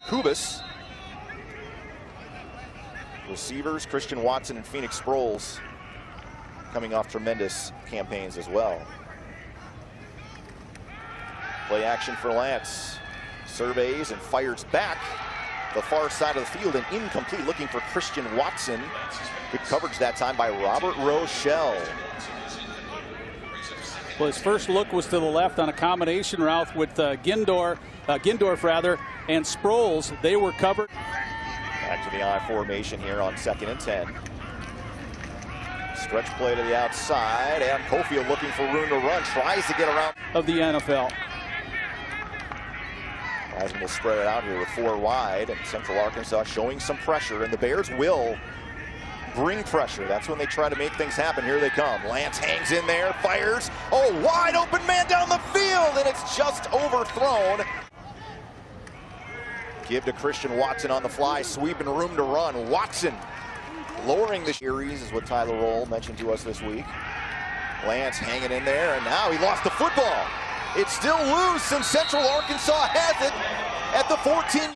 Kubas. Receivers, Christian Watson and Phoenix Sproles coming off tremendous campaigns as well. Play action for Lance. Surveys and fires back the far side of the field and incomplete, looking for Christian Watson. Good coverage that time by Robert Rochell. Well, his first look was to the left on a combination route with Gindorf and Sproles. They were covered. Back to the I formation here on 2nd and 10. Stretch play to the outside, and Cofield looking for room to run, tries to get around of the NFL. Bison will spread it out here with 4 wide, and Central Arkansas showing some pressure, and the Bears will bring pressure. That's when they try to make things happen. Here they come. Lance hangs in there, fires. Oh, wide open man down the field, and it's just overthrown. Give to Christian Watson on the fly, sweeping room to run. Watson lowering the series is what Tyler Roll mentioned to us this week. Lance hanging in there, and now he lost the football. It's still loose, and Central Arkansas has it at the 14.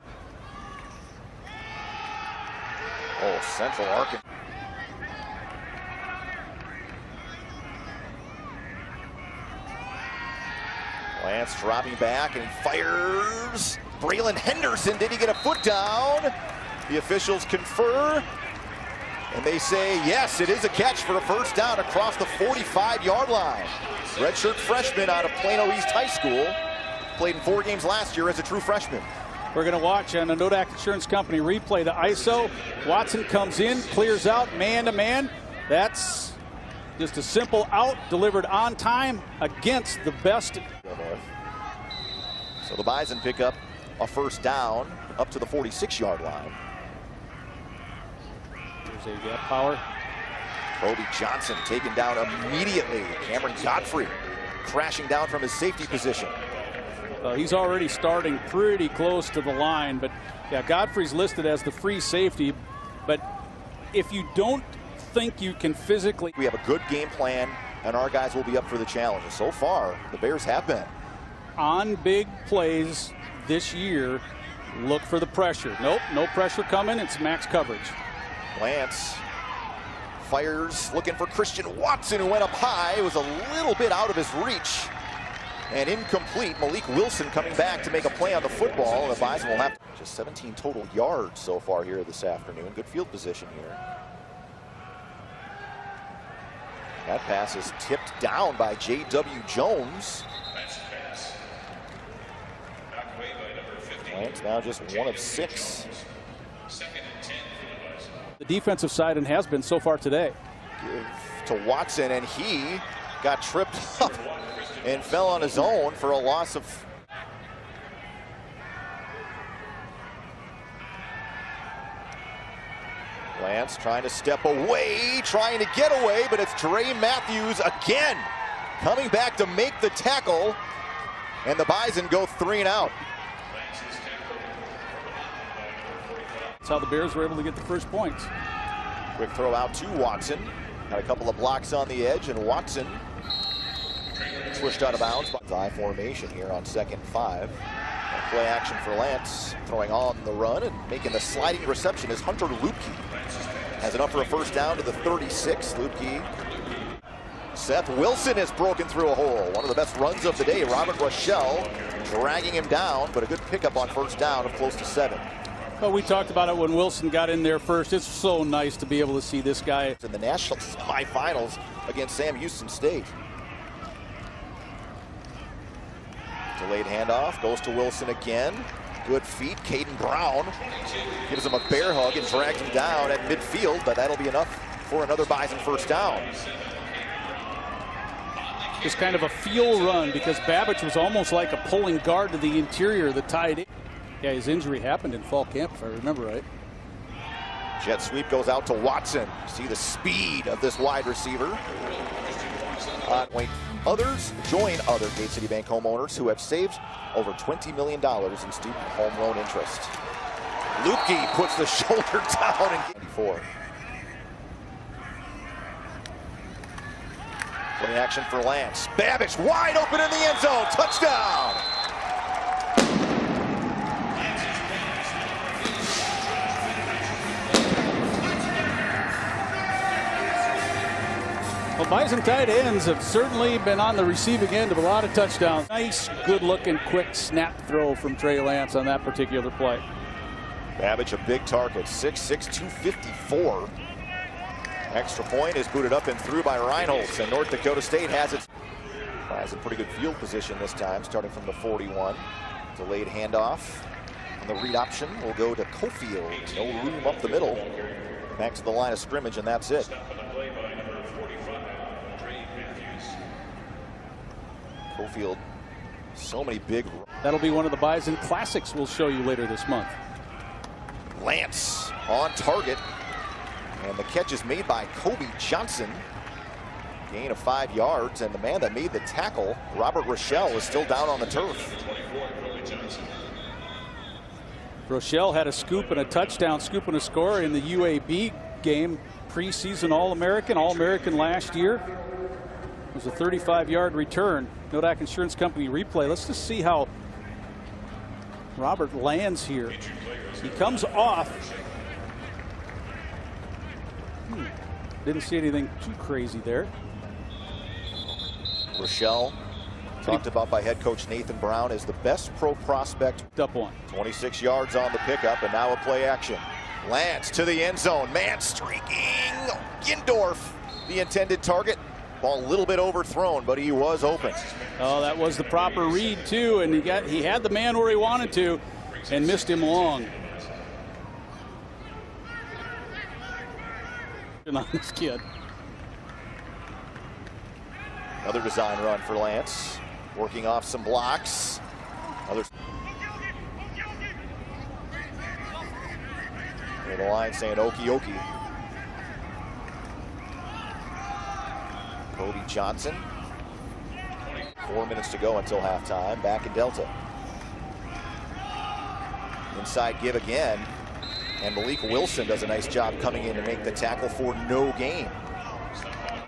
Oh, Central Arkansas. Lance dropping back, and he fires. Braylon Henderson, did he get a foot down? The officials confer, and they say, yes, it is a catch for a first down across the 45-yard line. Redshirt freshman out of Plano East High School. Played in 4 games last year as a true freshman. We're going to watch on the Nodak Insurance Company replay the ISO. Watson comes in, clears out, man to man. That's just a simple out, delivered on time against the best. So the Bison pick up a first down up to the 46-yard line. There's a gap power. Kobe Johnson taken down immediately. Cameron Godfrey crashing down from his safety position. He's already starting pretty close to the line, but yeah, Godfrey's listed as the free safety. But if you don't think you can physically... We have a good game plan, and our guys will be up for the challenge. And so far, the Bears have been. On big plays this year, look for the pressure. Nope, no pressure coming. It's max coverage. Lance fires, looking for Christian Watson, who went up high. It was a little bit out of his reach. And incomplete. Malik Wilson coming back to make a play on the football. The Bison will have just 17 total yards so far here this afternoon. Good field position here. That pass is tipped down by J.W. Jones. Lance now just 1 of 6. The defensive side, and has been so far today. Give to Watson, and he got tripped up and fell on his own for a loss of... Lance trying to step away, trying to get away, but it's Dre Matthews again coming back to make the tackle, and the Bison go 3 and out. That's how the Bears were able to get the first points. Quick throw out to Watson. Got a couple of blocks on the edge, and Watson pushed out of bounds. I formation here on 2nd and 5. Play action for Lance, throwing on the run and making the sliding reception is Hunter Lupke. Has enough for a first down to the 36. Lupke. Seth Wilson has broken through a hole. One of the best runs of the day. Robert Rochell dragging him down, but a good pickup on first down of close to 7. Well, we talked about it when Wilson got in there first. It's so nice to be able to see this guy in the national semifinals against Sam Houston State. Delayed handoff, goes to Wilson again. Good feet, Caden Brown gives him a bear hug and drags him down at midfield, but that'll be enough for another Bison first down. Just kind of a feel run, because Babbage was almost like a pulling guard to the interior of the tight end. Yeah, his injury happened in fall camp, if I remember right. Jet sweep goes out to Watson. See the speed of this wide receiver. Others join other Gate City Bank homeowners who have saved over $20 million in student home loan interest. Lupke puts the shoulder down in 94. Play action for Lance. Babbage wide open in the end zone. Touchdown! Bison tight ends have certainly been on the receiving end of a lot of touchdowns. Nice, good-looking, quick snap throw from Trey Lance on that particular play. Babbage, a big target, 6'6", 254. Extra point is booted up and through by Reinholz, and North Dakota State has a pretty good field position this time, starting from the 41. Delayed handoff. And the read option will go to Cofield. No room up the middle. Back to the line of scrimmage, and that's it. Cofield, so many big. That'll be one of the Bison classics we'll show you later this month. Lance on target. And the catch is made by Kobe Johnson. Gain of 5 yards, and the man that made the tackle, Robert Rochell, is still down on the turf. Rochell had a scoop and a touchdown, scoop and a score in the UAB game. Preseason All-American last year. It was a 35-yard return. Nodak Insurance Company replay. Let's just see how Robert lands here. He comes off. Didn't see anything too crazy there. Rochell, talked about by head coach Nathan Brown, as the best pro prospect. Up one. 26 yards on the pickup, and now a play action. Lance to the end zone. Man streaking. Gindorf, the intended target. Ball a little bit overthrown, but he was open. Oh, that was the proper read too, and he had the man where he wanted to, and missed him long. On this kid. Another design run for Lance, working off some blocks. The line saying okie dokie. Kobe Johnson. 4 minutes to go until halftime. Back in Delta. Inside give again. And Malik Wilson does a nice job coming in to make the tackle for no gain.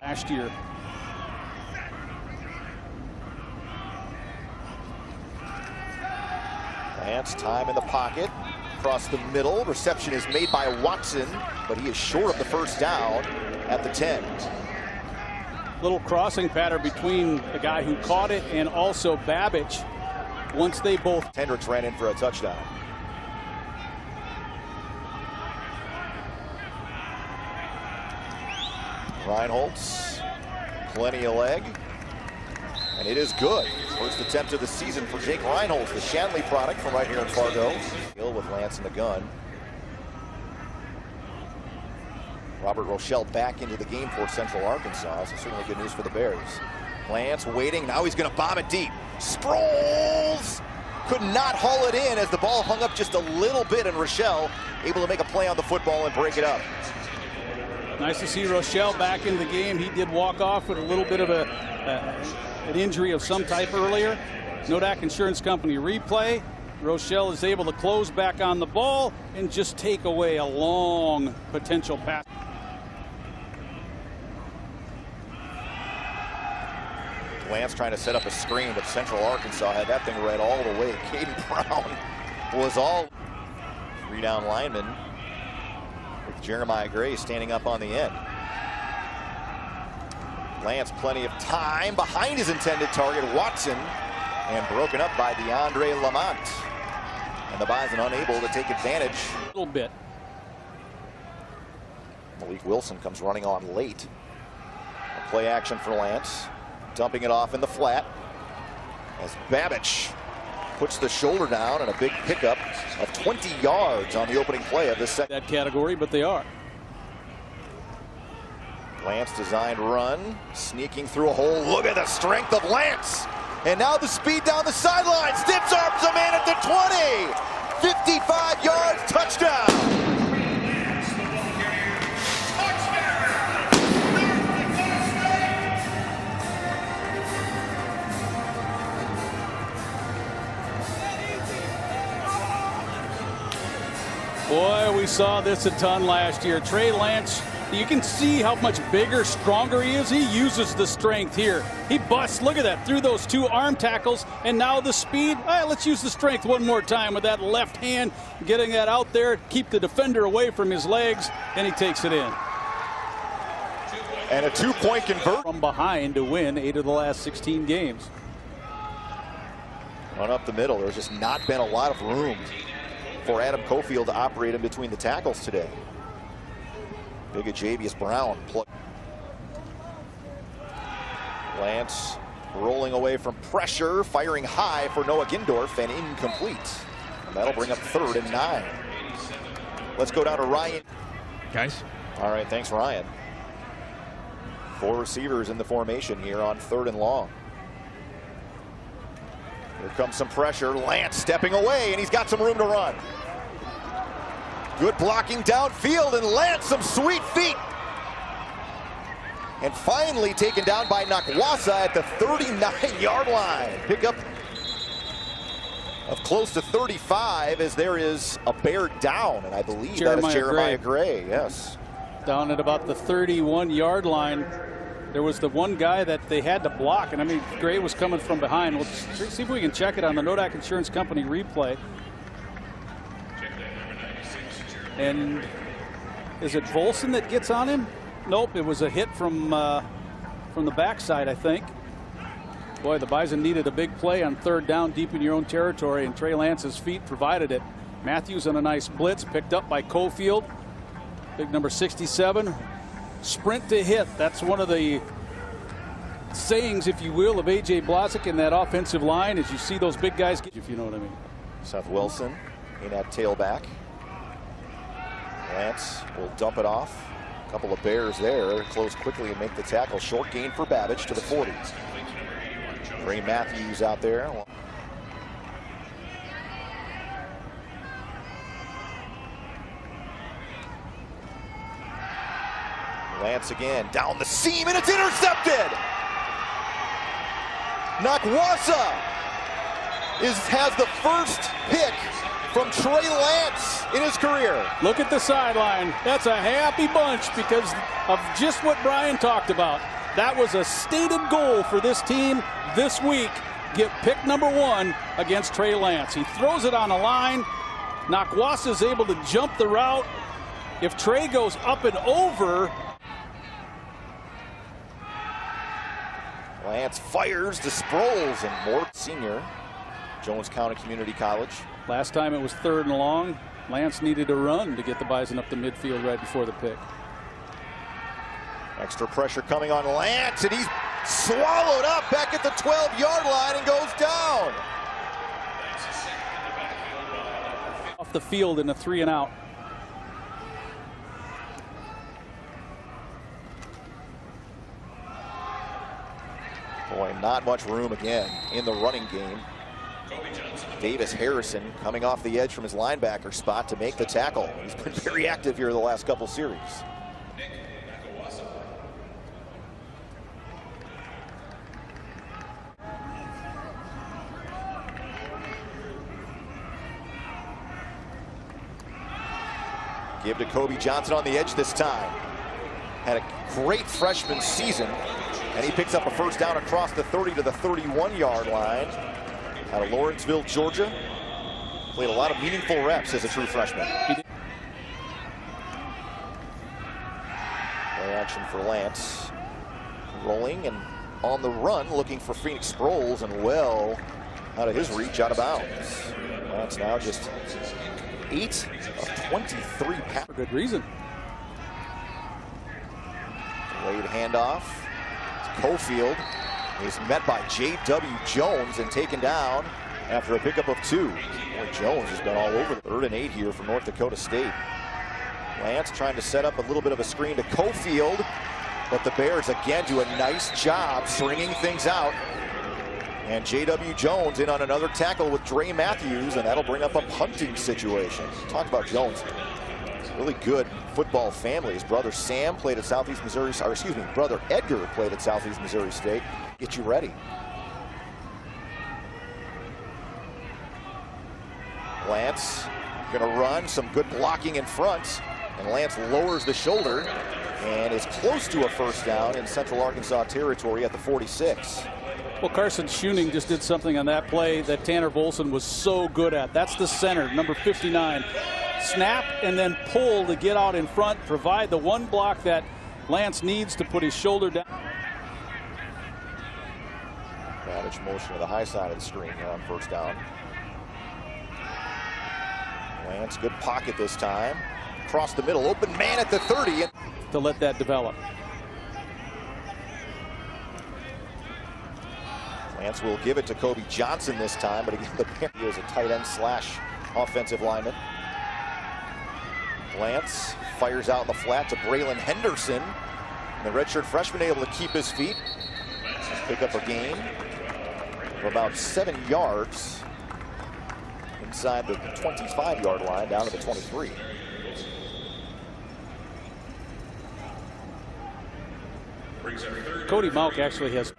Last year. Lance, time in the pocket. Across the middle. Reception is made by Watson, but he is short of the first down at the 10. Little crossing pattern between the guy who caught it and also Babbage. Once they both. Hendricks ran in for a touchdown. Reinholz, plenty of leg, and it is good. First attempt of the season for Jake Reinholz, the Shanley product from right here in Fargo. Hill with Lance in the gun. Robert Rochell back into the game for Central Arkansas, so certainly good news for the Bears. Lance waiting, now he's going to bomb it deep. Sproles could not haul it in as the ball hung up just a little bit, and Rochell able to make a play on the football and break it up. Nice to see Rochell back in the game. He did walk off with a little bit of an injury of some type earlier. Nodak Insurance Company replay. Rochell is able to close back on the ball and just take away a long potential pass. Lance trying to set up a screen, but Central Arkansas had that thing read all the way. Caden Brown was all. 3-down lineman with Jeremiah Gray standing up on the end. Lance plenty of time behind his intended target, Watson, and broken up by DeAndre Lamont. And the Bison unable to take advantage. A little bit. Malik Wilson comes running on late. A play action for Lance. Dumping it off in the flat as Babbage puts the shoulder down, and a big pickup of 20 yards on the opening play of this second. That category, but they are. Lance designed run, sneaking through a hole. Look at the strength of Lance. And now the speed down the sideline. Stips arms a man at the 20. 55 yards, touchdown. Boy, we saw this a ton last year. Trey Lance, you can see how much bigger, stronger he is. He uses the strength here. He busts, look at that, through those two arm tackles, and now the speed. All right, let's use the strength one more time with that left hand, getting that out there, keep the defender away from his legs, and he takes it in. And a 2-point convert. From behind to win 8 of the last 16 games. Run up the middle. There's just not been a lot of room for Adam Cofield to operate in between the tackles today. Big Javius Brown. Lance rolling away from pressure, firing high for Noah Gindorf, and incomplete. And that'll bring up 3rd and 9. Let's go down to Ryan. Guys. All right, thanks, Ryan. 4 receivers in the formation here on 3rd and long. Here comes some pressure. Lance stepping away, and he's got some room to run. Good blocking downfield, and Lance some sweet feet. And finally taken down by Nakwasa at the 39-yard line. Pickup of close to 35 as there is a Bear down, and I believe that is Jeremiah Gray. Yes. Down at about the 31-yard line. There was the one guy that they had to block, and I mean, Gray was coming from behind. We'll see if we can check it on the Nodak Insurance Company replay. And is it Volson that gets on him? Nope, it was a hit from the backside, I think. Boy, the Bison needed a big play on 3rd down deep in your own territory, and Trey Lance's feet provided it. Matthews on a nice blitz, picked up by Cofield. Big number 67. Sprint to hit. That's one of the sayings, if you will, of A.J. Blazek in that offensive line, as you see those big guys get, if you know what I mean. Seth Wilson in at tailback. Lance will dump it off. A couple of Bears there. Close quickly and make the tackle. Short gain for Babbage to the 40. Ray Matthews out there. Lance again down the seam, and it's intercepted. Nakwasa has the first pick from Trey Lance in his career. Look at the sideline. That's a happy bunch because of just what Brian talked about. That was a stated goal for this team this week. Get pick number 1 against Trey Lance. He throws it on a line. Nakwasa is able to jump the route. If Trey goes up and over, Lance fires to Sproles, and Mort Sr., Jones County Community College. Last time it was 3rd and long. Lance needed to run to get the Bison up the midfield right before the pick. Extra pressure coming on Lance, and he's swallowed up back at the 12-yard line and goes down. Off the field in a 3 and out. Boy, not much room again in the running game. Davis Harrison coming off the edge from his linebacker spot to make the tackle. He's been very active here the last couple series. Give to Kobe Johnson on the edge this time. Had a great freshman season, and he picks up a 1st down across the 30 to the 31-yard line out of Lawrenceville, Georgia. Played a lot of meaningful reps as a true freshman. Play action for Lance. Rolling and on the run, looking for Phoenix Sproles, and well out of his reach, out of bounds. Lance now just 8 of 23 passes. For good reason. Delayed handoff. Cofield is met by J.W. Jones and taken down after a pickup of 2. Boy, Jones has been all over. 3rd and 8 here for North Dakota State. Lance trying to set up a little bit of a screen to Cofield, but the Bears again do a nice job stringing things out. And J.W. Jones in on another tackle with Dre Matthews, and that'll bring up a punting situation. Talk about Jones. Really good football family. His brother Sam played at Southeast Missouri, or excuse me, brother Edgar played at Southeast Missouri State. Get you ready. Lance gonna run, some good blocking in front, and Lance lowers the shoulder and is close to a 1st down in Central Arkansas territory at the 46. Well, Carson Schuning just did something on that play that Tanner Volson was so good at. That's the center, number 59. Snap and then pull to get out in front, provide the one block that Lance needs to put his shoulder down. Babbage motion to the high side of the screen here on first down. Lance, good pocket this time. Across the middle, open man at the 30. To let that develop. Lance will give it to Kobe Johnson this time, but again, he is a tight end slash offensive lineman. Lance fires out in the flat to Braylon Henderson. And the redshirt freshman able to keep his feet. Pick up a gain of about 7 yards inside the 25-yard line down to the 23. Cody Malk actually has.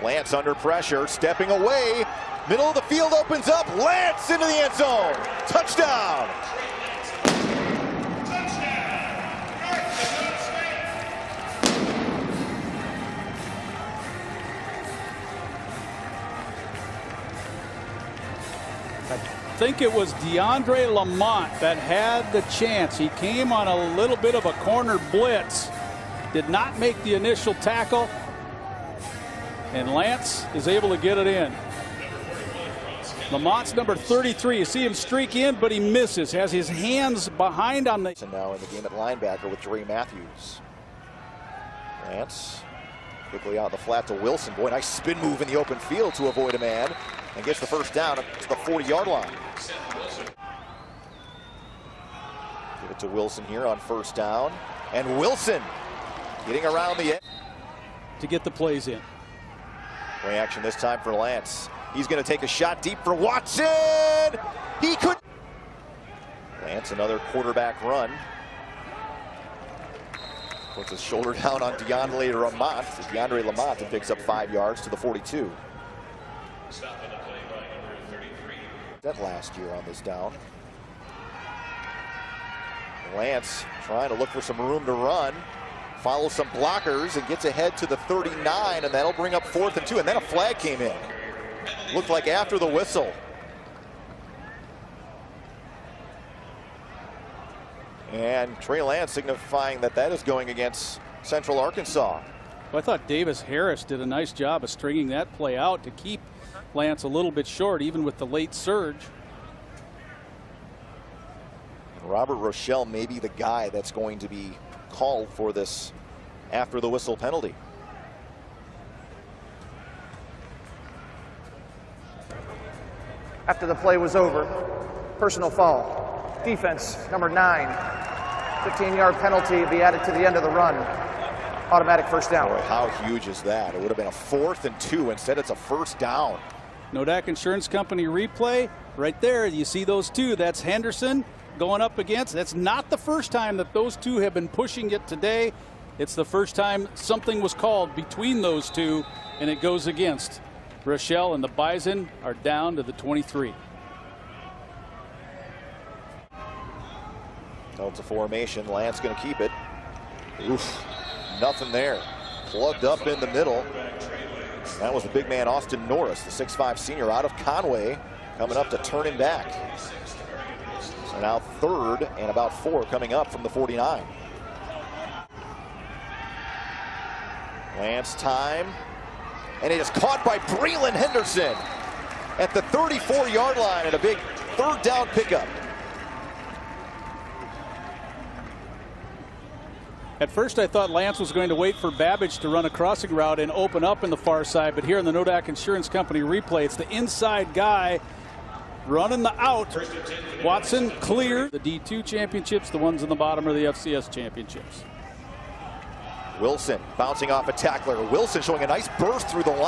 Lance under pressure, stepping away. Middle of the field opens up. Lance into the end zone. Touchdown. I think it was DeAndre Lamont that had the chance. He came on a little bit of a corner blitz. Did not make the initial tackle. And Lance is able to get it in. Lamont's number 33. You see him streak in, but he misses. Has his hands behind on the. And now in the game at linebacker with Dre Matthews. Lance quickly out the flat to Wilson. Boy, nice spin move in the open field to avoid a man. And gets the first down to the 40-yard line. Give it to Wilson here on first down. And Wilson getting around the edge. To get the plays in. Play action this time for Lance. He's going to take a shot deep for Watson. He could. Lance, another quarterback run. Puts his shoulder down on DeAndre Lamont. DeAndre Lamont and picks up 5 yards to the 42. That last year on this down. Lance trying to look for some room to run. Follows some blockers and gets ahead to the 39, and that'll bring up 4th and 2. And then a flag came in. Looked like after the whistle. And Trey Lance signifying that that is going against Central Arkansas. Well, I thought Davis Harris did a nice job of stringing that play out to keep Lance a little bit short, even with the late surge. Robert Rochell may be the guy that's going to be called for this after the whistle penalty. After the play was over, personal foul. Defense, number 9. 15-yard penalty be added to the end of the run. Automatic first down. Boy, how huge is that? It would have been a 4th and 2. Instead, it's a first down. Nodak Insurance Company replay. Right there, you see those two. That's Henderson going up against. That's not the first time that those two have been pushing it today. It's the first time something was called between those two, and it goes against. Rochell and the Bison are down to the 23. Delta formation. Lance going to keep it. Oof. Nothing there. Plugged up in the middle. That was the big man Austin Norris, the 6'5" senior out of Conway, coming up to turn him back. So now 3rd and about 4 coming up from the 49. Lance time. And it is caught by Braylon Henderson at the 34-yard line and a big 3rd down pickup. At first, I thought Lance was going to wait for Babbage to run a crossing route and open up in the far side, but here in the Nodak Insurance Company replay, it's the inside guy running the out. Watson clear. The D2 championships, the ones in the bottom are the FCS championships. Wilson bouncing off a tackler. Wilson showing a nice burst through the line.